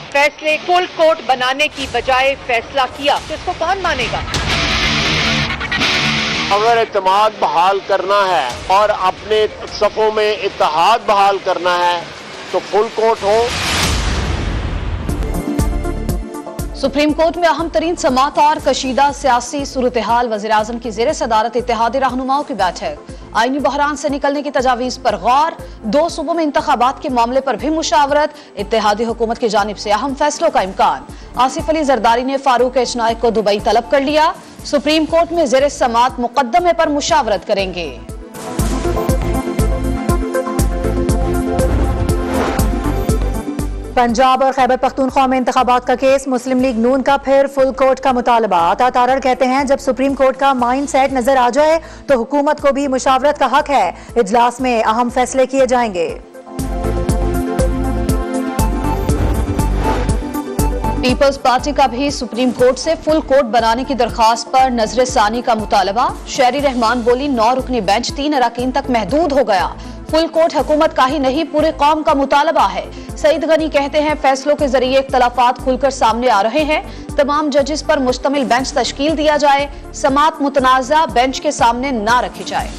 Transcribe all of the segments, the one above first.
फैसले full court बनाने की बजाय फैसला किया, जिसको कौन मानेगा? अगर इत्तेमाद बहाल करना है और अपने सफों में इत्तेहाद बहाल करना है तो फुल कोर्ट हो। सुप्रीम कोर्ट में अहम तरीन समात और कशीदा सियासी सूरत हाल, वज़ीर-ए-आज़म की ज़ेर सदारत इत्तेहादी रहनुमाओं की बैठक, आईनी बहरान से निकलने की तजावीज़ पर गौर, 2 सूबों में इंतखाबात के मामले पर भी मुशावरत, इत्तेहादी हुकूमत की जानिब से अहम फैसलों का इम्कान। आसिफ अली जरदारी ने फारूक एच नाइक को दुबई तलब कर लिया, सुप्रीम कोर्ट में ज़ेर समात मुकदमे पर मुशावरत करेंगे। पंजाब और खैबर पख्तूनख्वा में इंतखाबात का केस, मुस्लिम लीग नून का फिर फुल कोर्ट का मुतालबा। अता तारड़ कहते हैं जब सुप्रीम कोर्ट का माइंड सेट नजर आ जाए तो हुकूमत को भी मुशावरत का हक है, इजलास में अहम फैसले किए जाएंगे। पीपल्स पार्टी का भी सुप्रीम कोर्ट से फुल कोर्ट बनाने की दरखास्त पर नजर सानी का मुतालबा। शहरी रहमान बोली 9 रुकनी बेंच 3 अरकान तक महदूद हो गया, फुल कोर्ट हुकूमत का ही नहीं पूरे कौम का मुतालबा है। सईद गनी कहते हैं फैसलों के जरिए इख्तलाफात खुलकर सामने आ रहे हैं, तमाम जजेस पर मुश्तमिल बेंच तश्कील दिया जाए, समात मुतनाज़ा बेंच के सामने ना रखी जाए।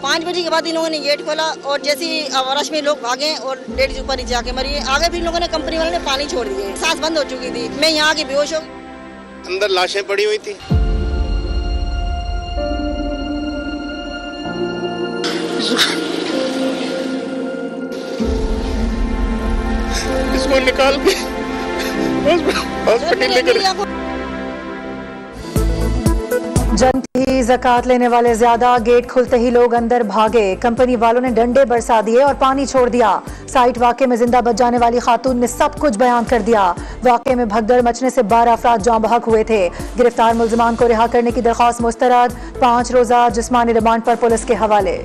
पाँच बजे के बाद इन लोगों ने गेट खोला और जैसे ही रश में लोग भागे और लेडीज ऊपर नीचे आके मरी। आगे भी इन लोगों ने कंपनी वालों ने पानी छोड़ दिए, सांस बंद हो चुकी थी। मैं यहाँ आके बेहोश हो, अंदर लाशें पड़ी हुई थी। इसको निकाल के हॉस्पिटल लेकर। जनती ही ज़कात लेने वाले ज्यादा, गेट खुलते ही लोग अंदर भागे, कंपनी वालों ने डंडे बरसा दिए और पानी छोड़ दिया। साइट वाक़े में जिंदा बच जाने वाली खातून ने सब कुछ बयान कर दिया। वाक़े में भगदड़ मचने से 12 अफराद जाँ बहक हुए थे। गिरफ्तार मुल्ज़िमान को रिहा करने की दरख्वास्त मुस्तरद, 5 रोज़ा जिस्मानी रिमांड पर पुलिस के हवाले।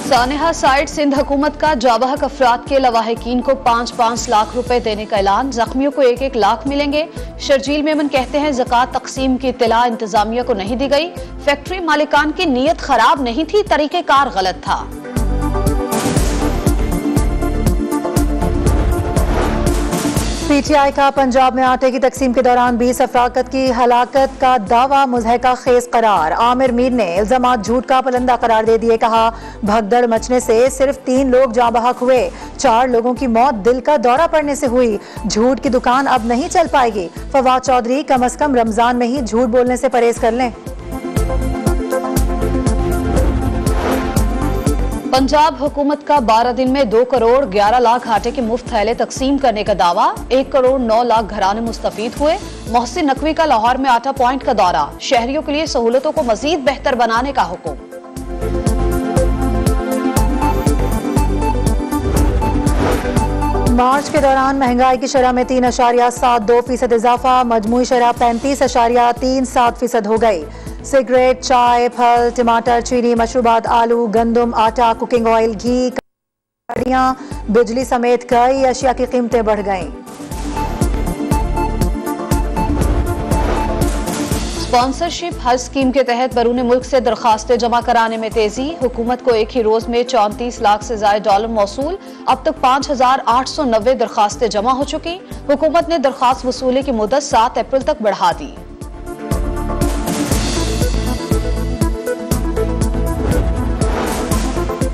सानेहा साइट, सिंध हुकूमत का जाबहक अफराद के लवाहिकीन को 5-5 लाख रुपए देने का ऐलान, जख्मियों को 1-1 लाख मिलेंगे। शर्जील मेमन कहते हैं ज़कात तकसीम की इत्तला इंतजामिया को नहीं दी गई, फैक्ट्री मालिकान की नीयत खराब नहीं थी, तरीक़ेकार गलत था। पीटीआई का पंजाब में आटे की तकसीम के दौरान 20 अफराद की हलाकत का दावा मुज़हका खेज करार। आमिर मीर ने इल्जामात झूठ का पलंदा करार दे दिए, कहा भगदड़ मचने से सिर्फ 3 लोग जाँ बहक हुए, 4 लोगों की मौत दिल का दौरा पड़ने से हुई। झूठ की दुकान अब नहीं चल पाएगी। फवाद चौधरी कम अज कम रमजान में ही झूठ बोलने से परहेज कर लें। पंजाब हुकूमत का 12 दिन में 2 करोड़ 11 लाख आटे के मुफ्त थैले तकसीम करने का दावा, 1 करोड़ 9 लाख घराने मुस्तफीद हुए। मोहसिन नकवी का लाहौर में आटा पॉइंट का दौरा, शहरियों के लिए सहूलतों को मजीद बेहतर बनाने का हुक्म। मार्च के दौरान महंगाई की शरह में 3.72% इजाफा, मजमूई शरह 35.37% हो गई। सिगरेट, चाय, फल, टमाटर, चीनी, मशरूबात, आलू, गंदम, आटा, कुकिंग ऑयल, घी, कड़ियाँ, बिजली समेत कई अशिया की कीमतें बढ़ गईं। स्पॉन्सरशिप हज स्कीम के तहत बैरून मुल्क से दरखास्तें जमा कराने में तेजी, हुकूमत को एक ही रोज में 34 लाख से ज्यादा डॉलर मौसूल, अब तक 5,890 दरखास्तें जमा हो चुकी। हुकूमत ने दरखास्त वसूली की मुद्दत 7 अप्रैल तक बढ़ा दी।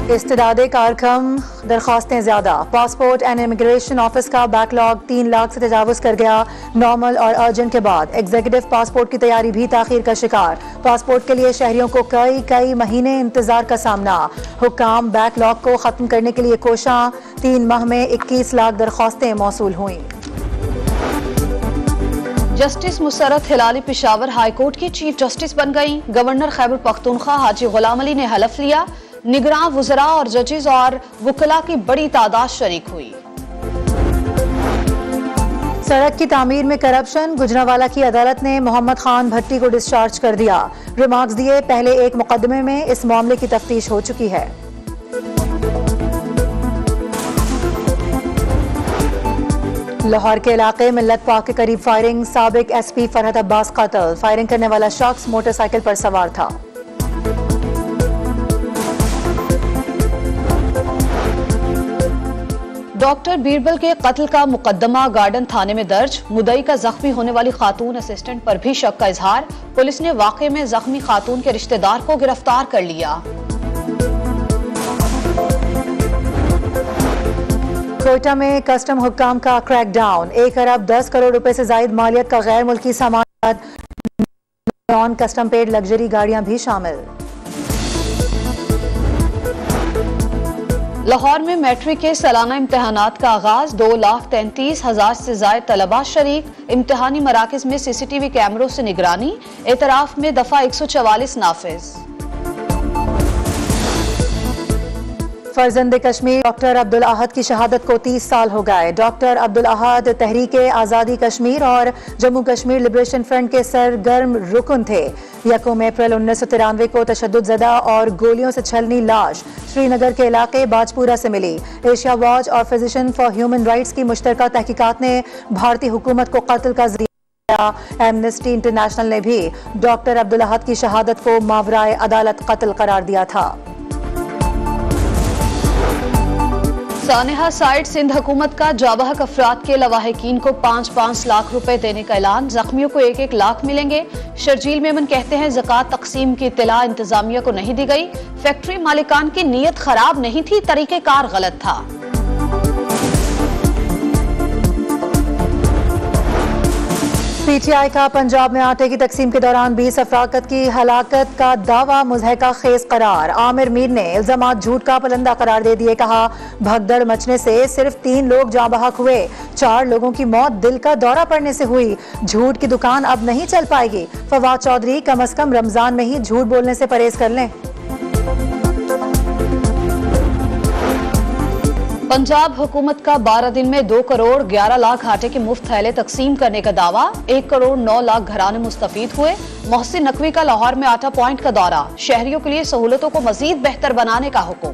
इस्तेदादे कारकम, दरखास्तें ज्यादा, पासपोर्ट एंड इमिग्रेशन ऑफिस का बैकलॉग 3 लाख से तजावुज कर गया। नॉर्मल और अर्जेंट के बाद एग्जीक्यूटिव पासपोर्ट की तैयारी भी ताखीर का शिकार। पासपोर्ट के लिए शहरियों को कई महीने इंतजार का सामना। हुक्काम बैकलॉग को खत्म करने के लिए कोशां, 3 माह में 21 लाख दरखास्तें मौसूल हुई। जस्टिस मुसर्रत हिलाली पेशावर हाईकोर्ट की चीफ जस्टिस बन गई। गवर्नर खैबर पख्तूनख्वा हाजी गुलाम अली ने हलफ लिया। निगरान वुज़रा और जजेस और वकला की बड़ी तादाद शरीक हुई। सड़क की तामीर में करप्शन, गुजरांवाला की अदालत ने मोहम्मद खान भट्टी को डिस्चार्ज कर दिया। रिमार्क्स दिए, पहले एक मुकदमे में इस मामले की तफ्तीश हो चुकी है। लाहौर के इलाके मिल्लत पार्क के करीब फायरिंग, साबिक एसपी फरहत अब्बास कत्ल। फायरिंग करने वाला शख्स मोटरसाइकिल पर सवार था। डॉक्टर बीरबल के कत्ल का मुकदमा गार्डन थाने में दर्ज। मुद्दई का जख्मी होने वाली खातून असिस्टेंट पर भी शक का इजहार। पुलिस ने वाकये में जख्मी खातून के रिश्तेदार को गिरफ्तार कर लिया। कोयटा में कस्टम हुक्काम का क्रैकडाउन। 1 अरब 10 करोड़ रुपए से जायद मालियत का गैर मुल्की सामान, नॉन कस्टम पेड लग्जरी गाड़ियां भी शामिल। लाहौर में मैट्रिक के सालाना इम्तहानात का आगाज। 2,33,000 से जायद तलबा शरीक। इम्तहानी मराकज में सीसीटीवी कैमरों से निगरानी। एतराफ में दफा 144 नाफिज। फर्जंद कश्मीर डॉक्टर अब्दुल अहद की शहादत को 30 साल हो गए। डॉक्टर अब्दुल अहद तहरीके आज़ादी कश्मीर और जम्मू कश्मीर लिबरेशन फ्रंट के सरगर्म रुकन थे। 1 अप्रैल 1993 को तशद्दुद और गोलियों से छलनी लाश श्रीनगर के इलाके बाजपुरा से मिली। एशिया वॉच और फिजिशियन फॉर ह्यूमन राइट्स की मुश्तरका तहकीकात ने भारतीय हुकूमत को कत्ल का ज़रिया। एमनेस्टी इंटरनेशनल ने भी डॉक्टर अब्दुल अहद की शहादत को मावराए अदालत कत्ल करार दिया था। सानेहा साइड सिंध हुकूमत का जाबहक अफराद के लवाहिकीन को 5-5 लाख रुपए देने का ऐलान। जख्मियों को 1-1 लाख मिलेंगे। शर्जील मेमन कहते हैं ज़कात तकसीम की इत्तला इंतजामिया को नहीं दी गई। फैक्ट्री मालिकान की नीयत खराब नहीं थी, तरीकेकार गलत था। पीटीआई का पंजाब में आटे की तकसीम के दौरान 20 अफराद की हलाकत का दावा मुज़हका खेज करार। आमिर मीर ने इल्जामात झूठ का पलंदा करार दे दिए। कहा भगदड़ मचने से सिर्फ 3 लोग जाँ बहक हुए, 4 लोगों की मौत दिल का दौरा पड़ने से हुई। झूठ की दुकान अब नहीं चल पाएगी। फवाद चौधरी कम अज कम रमजान में ही झूठ बोलने से परहेज कर लें। पंजाब हुकूमत का 12 दिन में 2 करोड़ 11 लाख आटे के मुफ्त थैले तकसीम करने का दावा। 1 करोड़ 9 लाख घराने मुस्तफीद हुए। मोहसिन नकवी का लाहौर में आटा पॉइंट का दौरा। शहरियों के लिए सहूलतों को मजीद बेहतर बनाने का हुक्म।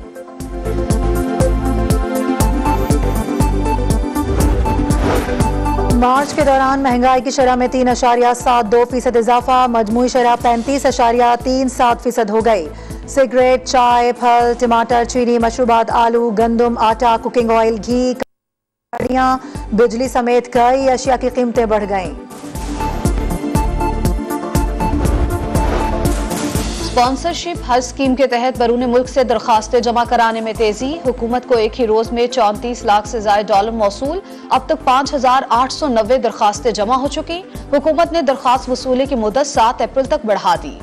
मार्च के दौरान महंगाई की शरह में 3.72% इजाफा। मजमूई शरह 35.37% हो गई। सिगरेट, चाय, फल, टमाटर, चीनी, मशरूबात, आलू, गंदम, आटा, कुकिंग ऑयल, घी, गाड़ियां, बिजली समेत कई अशिया की कीमतें बढ़ गईं। स्पॉन्सरशिप हज स्कीम के तहत बैरून मुल्क से दरखास्तें जमा कराने में तेजी। हुकूमत को एक ही रोज में 34 लाख से ज्यादा डॉलर मौसूल। अब तक 5,890 दरखास्तें जमा हो चुकी। हुकूमत ने दरखास्त वसूली की मुद्दत 7 अप्रैल तक बढ़ा दी।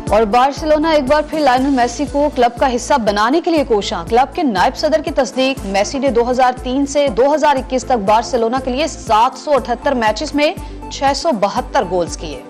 और बार्सिलोना एक बार फिर लायनल मेसी को क्लब का हिस्सा बनाने के लिए कोशां। क्लब के नायब सदर की तस्दीक। मेसी ने 2003 से 2021 तक बार्सिलोना के लिए 778 मैचेस में 672 गोल्स किए।